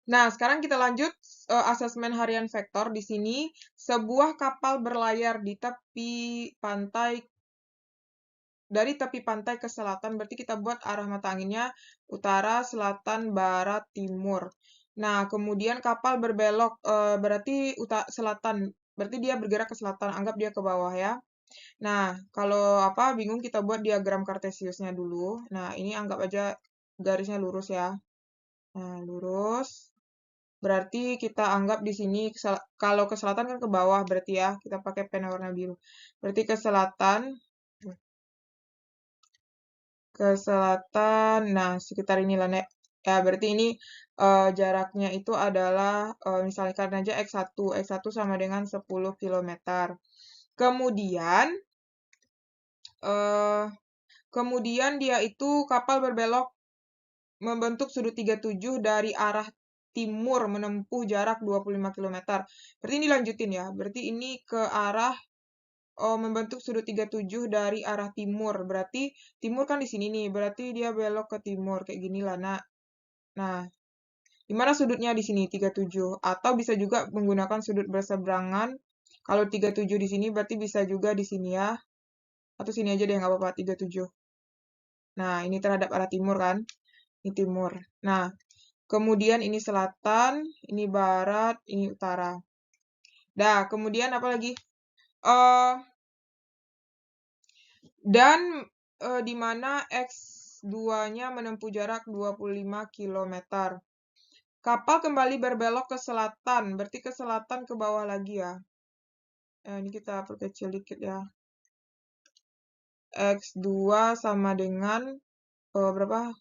Nah, sekarang kita lanjut asesmen harian vektor. Di sini sebuah kapal berlayar di tepi pantai dari tepi pantai ke selatan, berarti kita buat arah mata anginnya utara, selatan, barat, timur. Nah, kemudian kapal berbelok berarti selatan, berarti dia bergerak ke selatan, anggap dia ke bawah ya. Nah, kalau apa bingung kita buat diagram Kartesiusnya dulu. Nah, ini anggap aja garisnya lurus ya. Nah, lurus. Berarti kita anggap di sini kalau ke selatan kan ke bawah berarti ya. Kita pakai pena warna biru. Berarti ke selatan, nah sekitar inilah Nek. Ya, berarti ini jaraknya itu adalah misalkan aja X1. X1 sama dengan 10 km. Kemudian eh, kemudian dia itu kapal berbelok membentuk sudut 37 dari arah timur menempuh jarak 25 km. Berarti ini lanjutin ya. Berarti ini ke arah membentuk sudut 37 dari arah timur. Berarti timur kan di sini nih. Berarti dia belok ke timur kayak gini lah, Nak. Nah, di mana sudutnya di sini 37 atau bisa juga menggunakan sudut berseberangan. Kalau 37 di sini berarti bisa juga di sini ya. Atau sini aja deh nggak apa-apa 37. Nah, ini terhadap arah timur kan? Ini timur. Nah, kemudian ini selatan, ini barat, ini utara. Dah, kemudian apa lagi? Eh dan di mana X2-nya menempuh jarak 25 km. Kapal kembali berbelok ke selatan, berarti ke selatan ke bawah lagi ya. Ini kita perkecil dikit ya. X2 sama dengan berapa?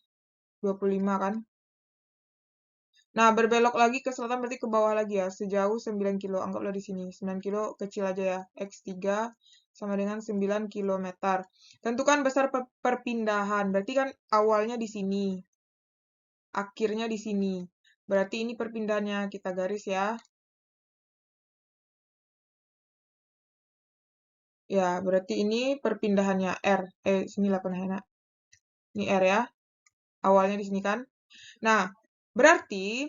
25 kan? Nah, berbelok lagi ke selatan berarti ke bawah lagi ya, sejauh 9 kilo. Anggaplah di sini. 9 kilo kecil aja ya. X3 sama dengan 9 km. Tentukan besar perpindahan. Berarti kan awalnya di sini. Akhirnya di sini. Berarti ini perpindahannya. Kita garis ya. Ya, berarti ini perpindahannya R. Sini lah enak. Ini R ya. Awalnya di sini kan. Nah, berarti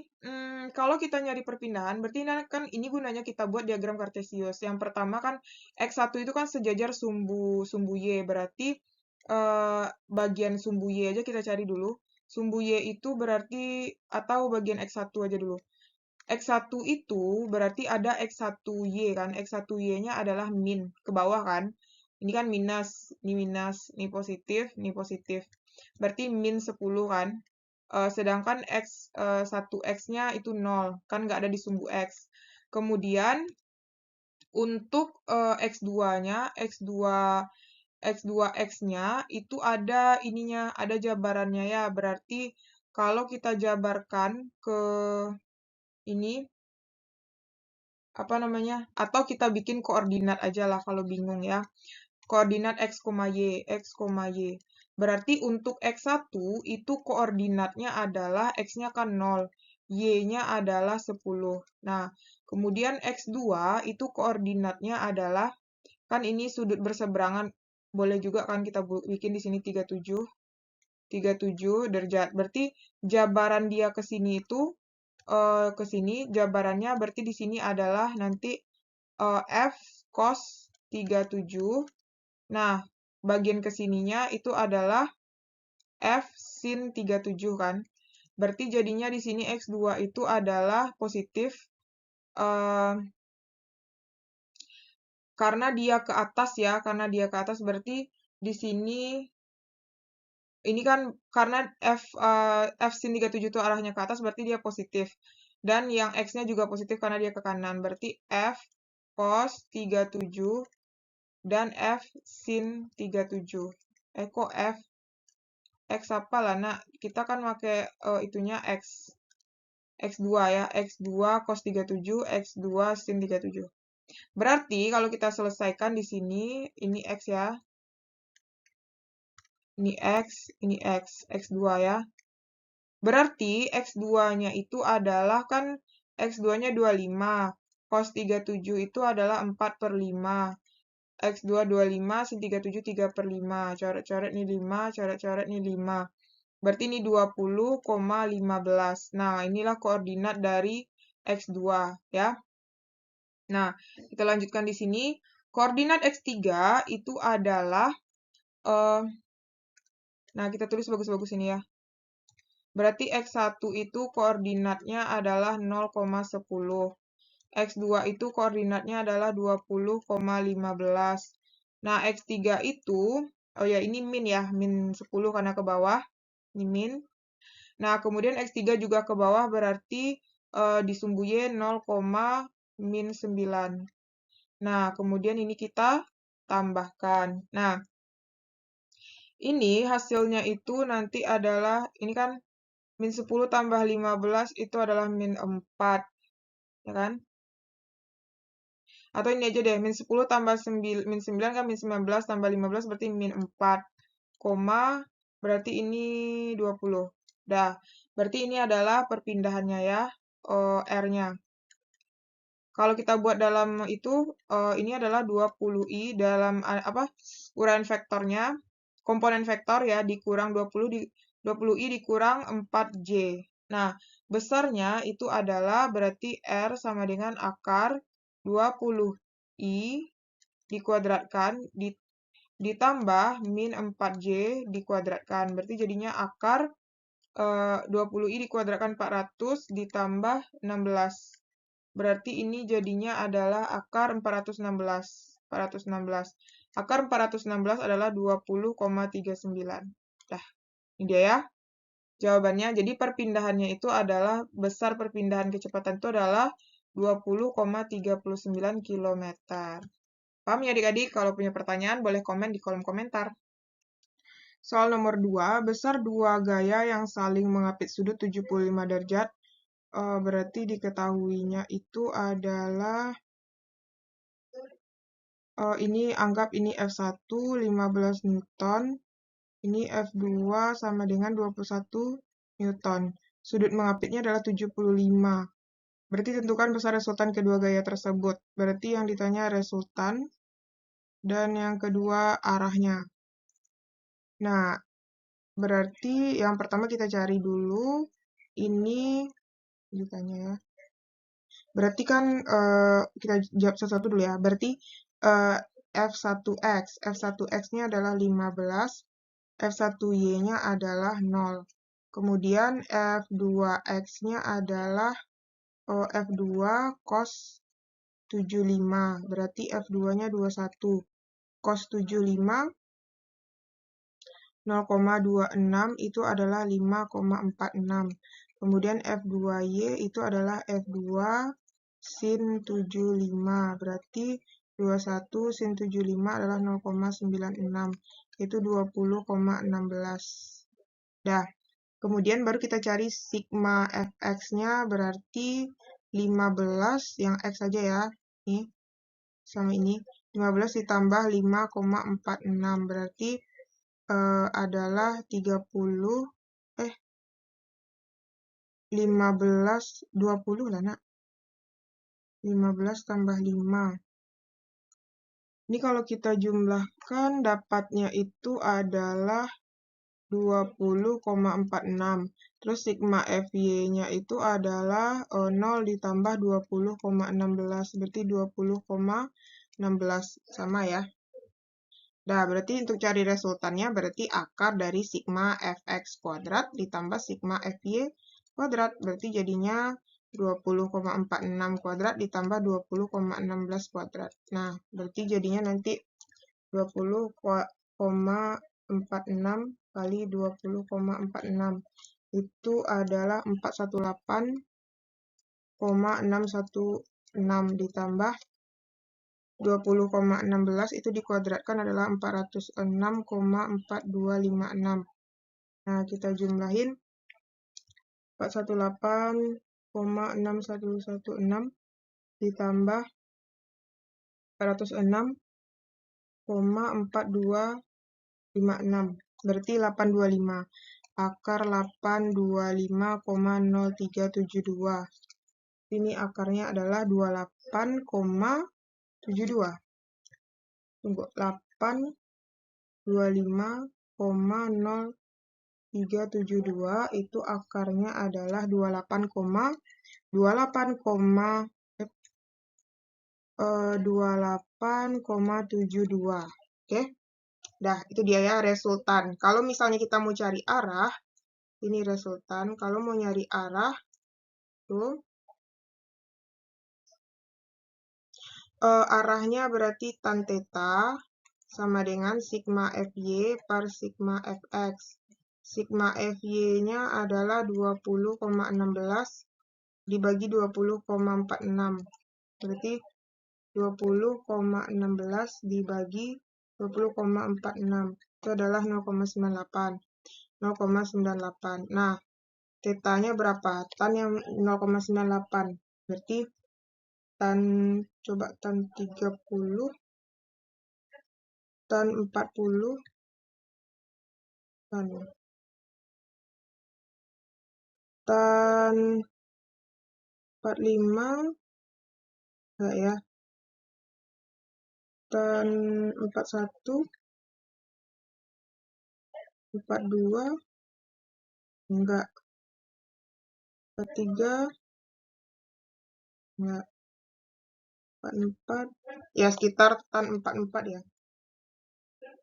kalau kita nyari perpindahan, berarti kan ini gunanya kita buat diagram Kartesius. Yang pertama kan X1 itu kan sejajar sumbu Y, berarti bagian sumbu Y aja kita cari dulu. Sumbu Y itu berarti, atau bagian X1 aja dulu. X1 itu berarti ada X1Y kan. X1Y-nya adalah min, ke bawah kan. Ini kan minus, ini positif. Berarti min 10 kan. Sedangkan X1 X-nya itu 0, kan nggak ada di sumbu X. Kemudian untuk X2-nya, X2 X-nya itu ada ininya, ada jabarannya ya. Berarti kalau kita jabarkan ke ini, apa namanya, atau kita bikin koordinat aja lah kalau bingung ya. Koordinat X, Y. Berarti untuk X1 itu koordinatnya adalah X-nya kan 0, Y-nya adalah 10. Nah, kemudian X2 itu koordinatnya adalah, kan ini sudut berseberangan, boleh juga kan kita bikin di sini 37 derajat. Berarti jabaran dia ke sini itu, ke sini jabarannya berarti di sini adalah nanti F cos 37. Nah, bagian kesininya itu adalah F sin 37 kan. Berarti jadinya di sini X2 itu adalah positif karena dia ke atas ya, berarti di sini ini kan karena F sin 37 itu arahnya ke atas berarti dia positif. Dan yang X-nya juga positif karena dia ke kanan. Berarti F cos 37 dan F sin 37. Kok X apa lah, nak? Kita kan pakai itunya X2 ya. X2 cos 37, X2 sin 37. Berarti kalau kita selesaikan di sini, ini X ya. Ini X2 ya. Berarti X2-nya itu adalah kan X2-nya 25. Cos 37 itu adalah 4/5. X2 25, sin 37 3/5. Coret-coret nih 5, coret-coret nih 5. Berarti ini 20,15. Nah, inilah koordinat dari X2 ya. Nah, kita lanjutkan di sini. Koordinat X3 itu adalah nah, kita tulis bagus-bagus ini ya. Berarti X1 itu koordinatnya adalah 0,10. X2 itu koordinatnya adalah 20,15. Nah, X3 itu, oh ya ini min ya, min 10 karena ke bawah, ini min. Nah, kemudian X3 juga ke bawah berarti disumbu Y 0,-9. Nah, kemudian ini kita tambahkan. Nah, ini hasilnya itu nanti adalah, ini kan min 10 tambah 15 itu adalah min 4, ya kan? Atau ini aja deh, min 10 tambah min 9 kan min 19 tambah 15 berarti min 4, berarti ini 20. Dah, berarti ini adalah perpindahannya ya, R-nya. Kalau kita buat dalam itu, ini adalah 20i dalam uraian vektornya, komponen vektor ya, dikurang 20i dikurang 4J. Nah, besarnya itu adalah berarti R sama dengan akar 20i dikuadratkan ditambah min 4J dikuadratkan. Berarti jadinya akar 20i dikuadratkan 400 ditambah 16. Berarti ini jadinya adalah akar 416. 416. Akar 416 adalah 20,39. Dah, ini dia ya jawabannya. Jadi perpindahannya itu adalah, besar perpindahan kecepatan itu adalah 20,39 km. Paham ya adik-adik? Kalau punya pertanyaan boleh komen di kolom komentar. Soal nomor 2, besar dua gaya yang saling mengapit sudut 75 derajat. Berarti diketahuinya itu adalah ini anggap ini F1 15 Newton, ini F2 sama dengan 21 Newton. Sudut mengapitnya adalah 75. Berarti tentukan besar resultan kedua gaya tersebut. Berarti yang ditanya resultan dan yang kedua arahnya. Nah, berarti yang pertama kita cari dulu ini ditanya ya. Berarti kan kita jawab satu-satu dulu ya. Berarti F1X. F1X-nya adalah 15, F1Y-nya adalah 0. Kemudian F2X-nya adalah F2 cos 75. Berarti F2-nya 21. Cos 75 0,26 itu adalah 5,46. Kemudian F2Y itu adalah F2 sin 75. Berarti 21 sin 75 adalah 0,96. Itu 20,16. Dah. Kemudian baru kita cari sigma fx-nya, berarti 15 yang x saja ya. Nih. Sama ini. 15 ditambah 5,46 berarti adalah 30 15 20 lah nak. 15 tambah 5. Ini kalau kita jumlahkan dapatnya itu adalah 20,46. Terus sigma FY-nya itu adalah 0 ditambah 20,16. Berarti 20,16. Sama ya. Nah, berarti untuk cari resultannya berarti akar dari sigma fx kuadrat ditambah sigma fy kuadrat. Berarti jadinya 20,46 kuadrat ditambah 20,16 kuadrat. Nah, berarti jadinya nanti 20,46 kali 20,46 itu adalah 418,616 ditambah 20,16 itu dikuadratkan adalah 406,4256. Nah, kita jumlahin 418,6116 ditambah 406,4256. Berarti 825. Akar 825,0372. Ini akarnya adalah 28,72. Tunggu, 825,0 372 itu akarnya adalah 28,72. Oke. Dah, itu dia ya resultan. Kalau misalnya kita mau cari arah, ini resultan. Kalau mau nyari arah, tuh, arahnya berarti tan theta sama dengan sigma Fy per sigma Fx. Sigma Fy-nya adalah 20,16 dibagi 20,46. Berarti 20,16 dibagi 20,46. Itu adalah 0,98. 0,98. Nah, tetanya berapa? Tan yang 0,98. Berarti coba tan 30, tan 40, tan 45, enggak ya? Tan 41, 42, enggak. 43, enggak. 44, ya sekitar tan 44 ya.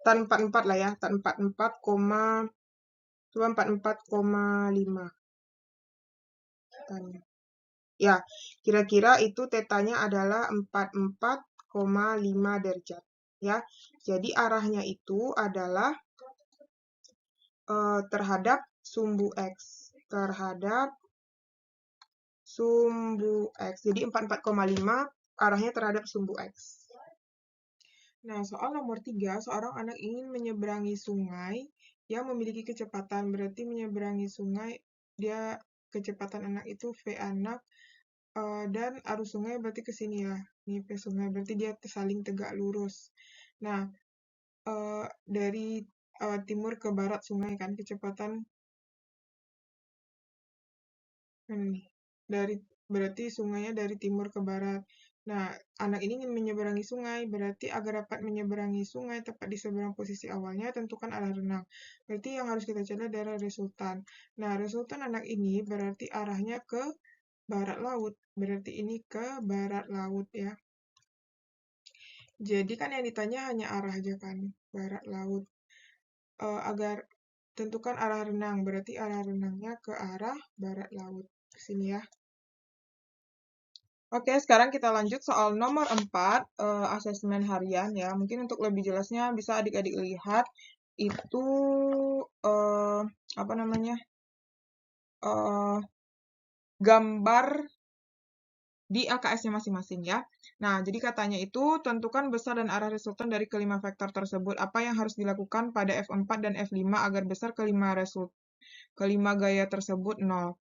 Tan 44 lah ya, tan 44, coba 44,5. Tan. Ya, kira-kira itu tetanya adalah 44,5 derajat. Ya, jadi arahnya itu adalah terhadap sumbu X. Terhadap sumbu X. Jadi 44,5 arahnya terhadap sumbu X. Nah, soal nomor 3, seorang anak ingin menyeberangi sungai yang memiliki kecepatan. Berarti menyeberangi sungai, dia kecepatan anak itu V anak, dan arus sungai berarti ke sini ya. Ini V sungai, berarti dia saling tegak lurus. Nah, dari timur ke barat sungai kan, kecepatan berarti sungainya dari timur ke barat. Nah, anak ini ingin menyeberangi sungai, berarti agar dapat menyeberangi sungai tepat di seberang posisi awalnya, tentukan arah renang. Berarti yang harus kita cari adalah resultan. Nah, resultan anak ini berarti arahnya ke barat laut. Berarti ini ke barat laut ya. Jadi kan yang ditanya hanya arah aja kan, barat laut. Agar tentukan arah renang, berarti arah renangnya ke arah barat laut. Ke sini ya. Oke, sekarang kita lanjut soal nomor 4, asesmen harian ya. Mungkin untuk lebih jelasnya bisa adik-adik lihat itu gambar di LKS-nya masing-masing ya. Nah, jadi katanya itu tentukan besar dan arah resultan dari kelima vektor tersebut. Apa yang harus dilakukan pada F4 dan F5 agar besar kelima gaya tersebut 0.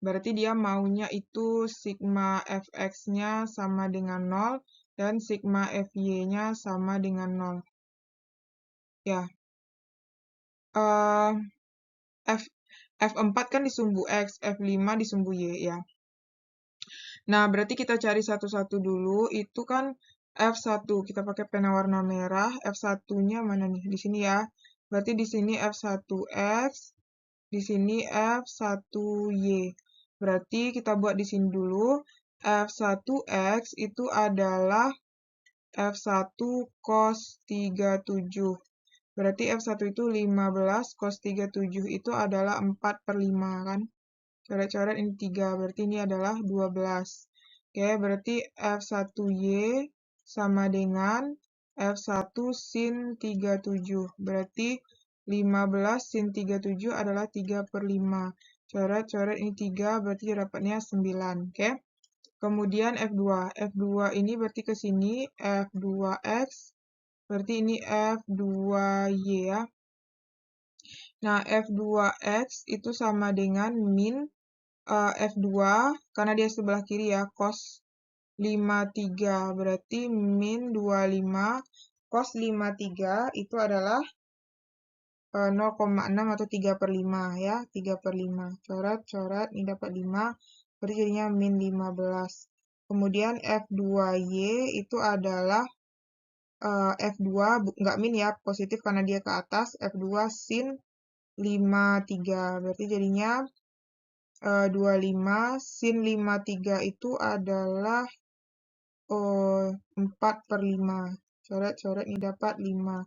Berarti dia maunya itu sigma fx-nya sama dengan 0 dan sigma fy-nya sama dengan 0. Ya. F4 kan di sumbu X, F5 di sumbu Y ya. Nah, berarti kita cari satu-satu dulu. Itu kan F1. Kita pakai pena warna merah. F1-nya mana nih? Di sini ya. Berarti di sini F1X, di sini F1Y. Berarti kita buat di sini dulu. F1X itu adalah F1 cos 37. Berarti F1 itu 15, cos 37 itu adalah 4/5 kan. Coret-coret ini 3, berarti ini adalah 12. Oke, berarti F1Y sama dengan F1 sin 37. Berarti 15 sin 37 adalah 3/5. Coret-coret ini 3, berarti dapatnya 9. Oke. Kemudian F2. F2 ini berarti ke sini F2X. Berarti ini F2Y ya. Nah, F2X itu sama dengan min F2, karena dia sebelah kiri ya, cos 53. Berarti min 25. Cos 53 itu adalah 0,6 atau 3/5 ya, 3/5. Coret-coret, ini dapat 5, berarti jadinya min 15. Kemudian F2Y itu adalah F2, nggak min ya, positif karena dia ke atas, F2 sin 53. Berarti jadinya 25 sin 53 itu adalah 4/5. Coret-coret nih dapat 5.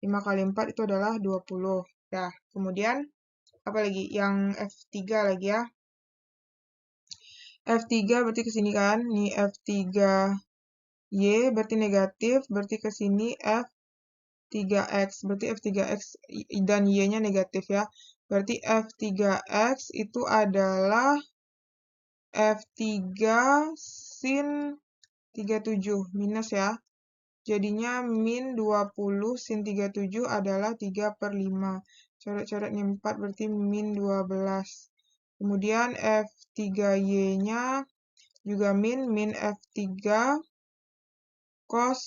5 kali 4 itu adalah 20. Nah, kemudian apa lagi? Yang F3 lagi ya. F3 berarti ke sini kan. Nih F3Y berarti negatif, berarti ke sini F3X. Berarti F3X dan Y-nya negatif ya. Berarti F3X itu adalah F3 sin 37 minus ya. Jadinya min 20 sin 37 adalah 3/5. Coret-coret nih 4 berarti min 12. Kemudian F3Y-nya juga min F3 cos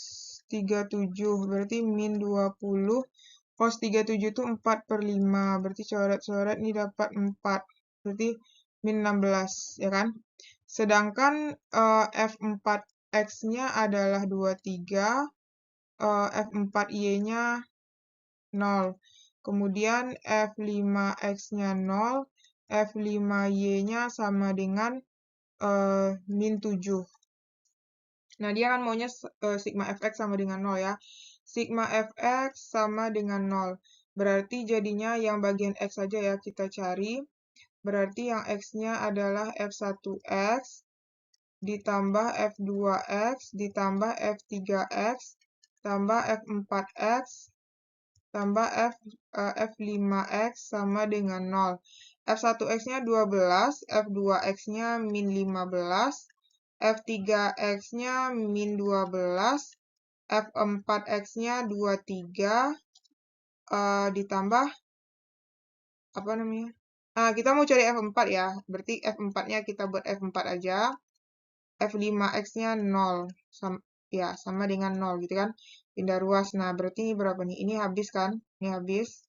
37. Berarti min 20. Cos 37 itu 4/5. Berarti coret-coret nih dapat 4. Berarti min 16, ya kan? Sedangkan F4X-nya adalah 23. F4Y-nya 0. Kemudian F5X-nya 0. F5Y-nya sama dengan min 7. Nah, dia kan maunya sigma fx sama dengan 0 ya. Sigma fx sama dengan 0. Berarti jadinya yang bagian x saja ya kita cari. Berarti yang x-nya adalah f1x ditambah f2x ditambah f3x tambah f4x tambah f5x sama dengan 0. F1x-nya 12, F2x-nya min 15, F3x-nya min 12, F4x-nya 23, ditambah, apa namanya? Nah, kita mau cari F4 ya, berarti F4-nya kita buat F4 aja, F5x-nya 0, ya sama dengan 0 gitu kan, pindah ruas. Nah, berarti ini berapa nih? Ini habis kan? Ini habis.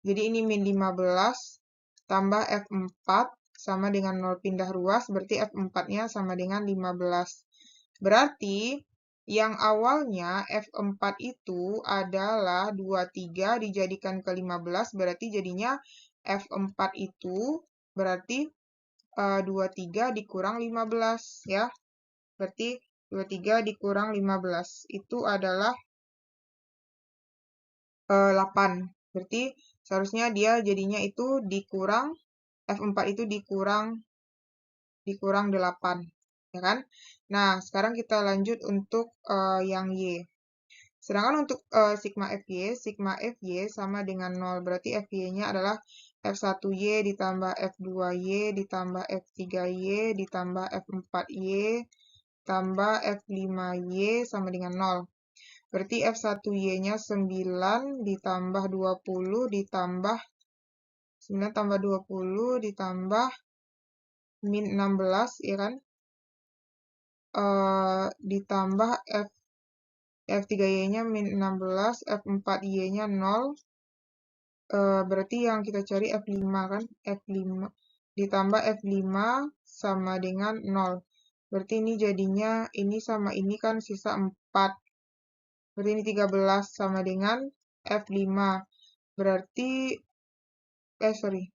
Jadi ini min 15 tambah F4 sama dengan 0 pindah ruas, berarti F4-nya sama dengan 15. Berarti yang awalnya F4 itu adalah 23 dijadikan ke 15, berarti jadinya F4 itu berarti 23 dikurang 15 ya. Berarti 23 dikurang 15 itu adalah 8. Berarti seharusnya dia jadinya itu dikurang, F4 itu dikurang 8, ya kan? Nah, sekarang kita lanjut untuk yang Y. Sedangkan untuk sigma FY sama dengan 0. Berarti FY-nya adalah F1Y ditambah F2Y ditambah F3Y ditambah F4Y tambah F5Y sama dengan 0. Berarti F1Y-nya 9 ditambah 20 ditambah 9 tambah 20 ditambah min 16, ya kan? Ditambah F3Y-nya min 16, F4Y-nya 0. Berarti yang kita cari F5 kan? F5 ditambah F5 sama dengan 0. Berarti ini jadinya ini sama ini kan sisa 4. Berarti ini 13 sama dengan F5. Berarti, sorry.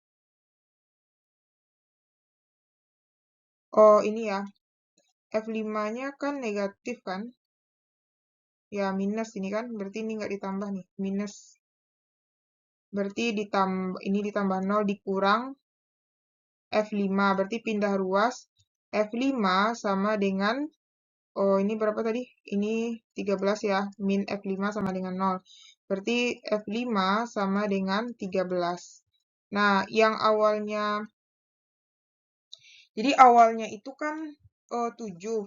Oh, ini ya. F5-nya kan negatif kan? Ya, minus ini kan. Berarti ini nggak ditambah nih. Minus. Berarti ini ditambah 0 dikurang F5. Berarti pindah ruas. F5 sama dengan, oh ini berapa tadi? Ini 13 ya. Min F5 sama dengan 0. Berarti F5 sama dengan 13. Nah, yang awalnya, jadi awalnya itu kan 7.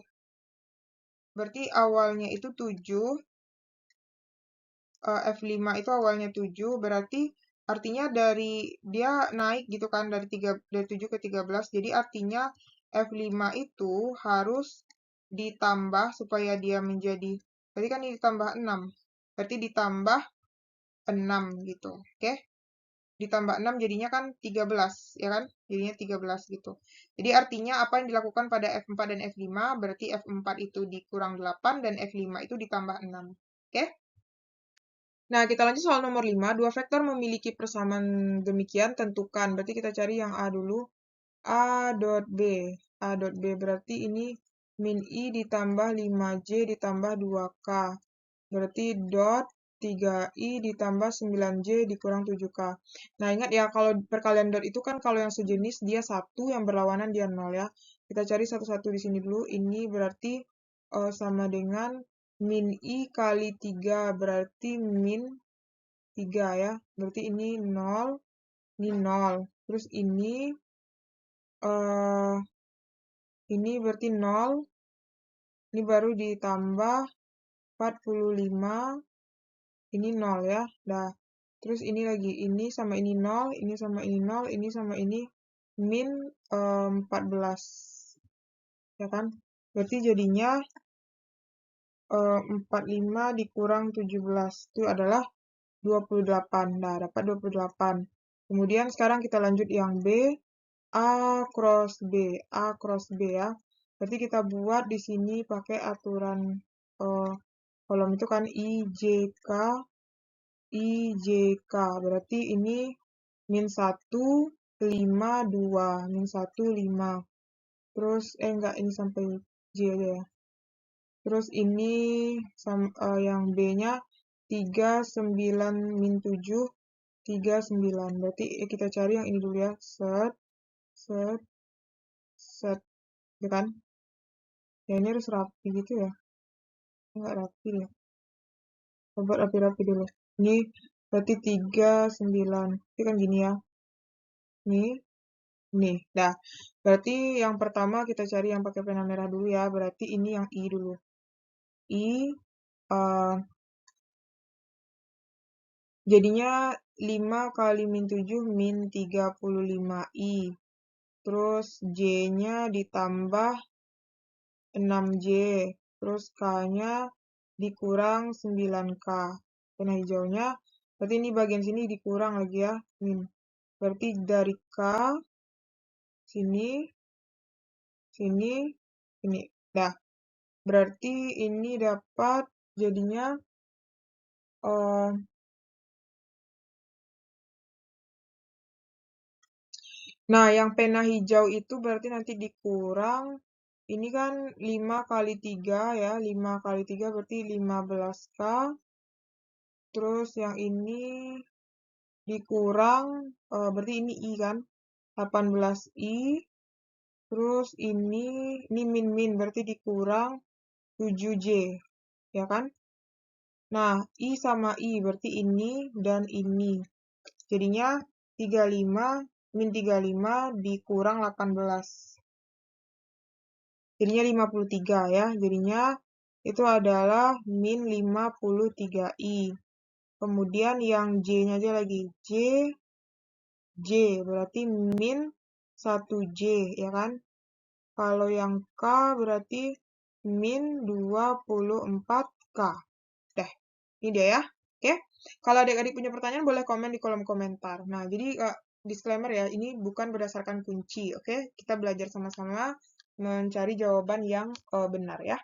Berarti awalnya itu 7. F5 itu awalnya 7. Berarti artinya dari dia naik gitu kan dari 7 ke 13. Jadi artinya F5 itu harus ditambah supaya dia menjadi, berarti kan ini ditambah 6. Berarti ditambah 6 gitu. Oke? Ditambah 6 jadinya kan 13, ya kan? Jadinya 13 gitu. Jadi artinya apa yang dilakukan pada F4 dan F5, berarti F4 itu dikurang 8 dan F5 itu ditambah 6. Oke? Nah, kita lanjut soal nomor 5. Dua vektor memiliki persamaan demikian, tentukan. Berarti kita cari yang A dulu. A dot B. A dot B berarti ini min I ditambah 5J ditambah 2K. Berarti dot 3I ditambah 9J dikurang 7K. Nah, ingat ya, kalau perkalian dot itu kan kalau yang sejenis dia 1, yang berlawanan dia 0 ya. Kita cari satu-satu di sini dulu. Ini berarti sama dengan min I kali 3, berarti min 3 ya. Berarti ini 0, ini 0. Terus ini berarti 0. Ini baru ditambah 45. Ini 0 ya. Dah. Terus ini lagi. Ini sama ini 0. Ini sama ini 0. Ini sama ini min 14. Ya kan? Berarti jadinya 45 dikurang 17. Itu adalah 28. Nah, dapat 28. Kemudian sekarang kita lanjut yang B. A cross B. A cross B ya. Berarti kita buat di sini pakai aturan kolom itu kan IJK, IJK. Berarti ini min 1, 5, 2. Min 1, 5. Terus, enggak, ini sampai J aja ya. Terus ini yang B-nya 3, 9, min 7, 3, 9. Berarti kita cari yang ini dulu ya. Set, set, set. Ya kan? Ya ini harus rapi gitu ya. Enggak rapi ya. Coba rapi-rapi dulu. Ini berarti 3, 9. Ini kan gini ya. Nih. Dah. Berarti yang pertama kita cari yang pakai pena merah dulu ya. Berarti ini yang I dulu. I. Jadinya 5 kali min 7 min 35I. Terus J-nya ditambah 6J. Terus K-nya dikurang 9K. Pena hijaunya. Berarti ini bagian sini dikurang lagi ya. Min. Berarti dari K, sini, sini, ini. Dah. Berarti ini dapat jadinya nah, yang pena hijau itu berarti nanti dikurang. Ini kan 5 kali 3 ya. 5 kali 3 berarti 15K. Terus yang ini dikurang, berarti ini I kan. 18I. Terus ini min-min, berarti dikurang 7J. Ya kan? Nah, I sama I, berarti ini dan ini. Jadinya 35, min 35 dikurang 18. Jadinya 53 ya. Jadinya itu adalah min 53I. Kemudian yang J-nya aja lagi. J berarti min 1J ya kan. Kalau yang K berarti min 24K. Dah, ini dia ya. Oke. Kalau adik-adik punya pertanyaan boleh komen di kolom komentar. Nah, jadi disclaimer ya, ini bukan berdasarkan kunci, oke? Kita belajar sama-sama mencari jawaban yang benar ya.